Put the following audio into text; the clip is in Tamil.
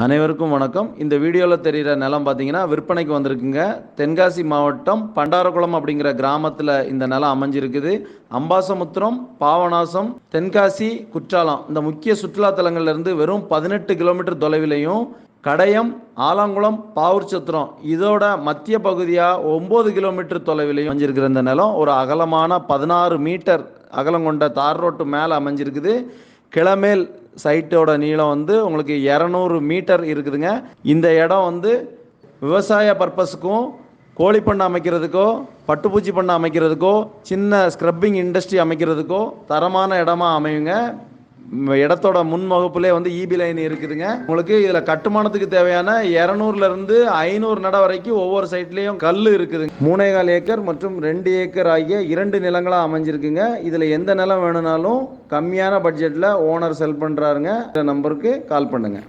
அனைவருக்கும் வணக்கம். இந்த வீடியோவில் தெரிகிற நிலம் பார்த்தீங்கன்னா விற்பனைக்கு வந்திருக்குங்க. தென்காசி மாவட்டம் பண்டாரகுளம் அப்படிங்கிற கிராமத்தில் இந்த நிலம் அமைஞ்சிருக்குது. அம்பாசமுத்திரம், பாவநாசம், தென்காசி, குற்றாலம் இந்த முக்கிய சுற்றுலாத்தலங்கள்லேருந்து வெறும் 18 கிலோமீட்டர் தொலைவிலையும், கடையம், ஆலங்குளம், பாவூர்சத்திரம் இதோட மத்திய பகுதியாக 9 கிலோமீட்டர் தொலைவிலையும் அமைஞ்சிருக்கிற இந்த நிலம் ஒரு அகலமான 16 மீட்டர் அகலம் கொண்ட தார் ரோட்டு மேலே அமைஞ்சிருக்குது. கிளமேல் சைட்டோட நீளம் உங்களுக்கு 200 மீட்டர் இருக்குதுங்க. இந்த இடம் விவசாய பர்பஸுக்கும், கோழி பண்ணை அமைக்கிறதுக்கோ, பட்டுப்பூச்சி பண்ணை அமைக்கிறதுக்கோ, சின்ன ஸ்க்ரப்பிங் இண்டஸ்ட்ரி அமைக்கிறதுக்கோ தரமான இடமா அமையுங்க. இடத்தோட முன் வகுப்புலே ஈபி லைன் இருக்குதுங்க. உங்களுக்கு இதில் கட்டுமானத்துக்கு தேவையான 200லேருந்து 500 நட வரைக்கும் ஒவ்வொரு சைட்லேயும் கல் இருக்குது. 3,4 ஏக்கர் மற்றும் 2 ஏக்கர் ஆகிய 2 நிலங்களாக அமைஞ்சிருக்குங்க. இதில் எந்த நிலம் வேணும்னாலும் கம்மியான பட்ஜெட்டில் ஓனர் செல் பண்ணுறாருங்க. இந்த நம்பருக்கு கால் பண்ணுங்கள்.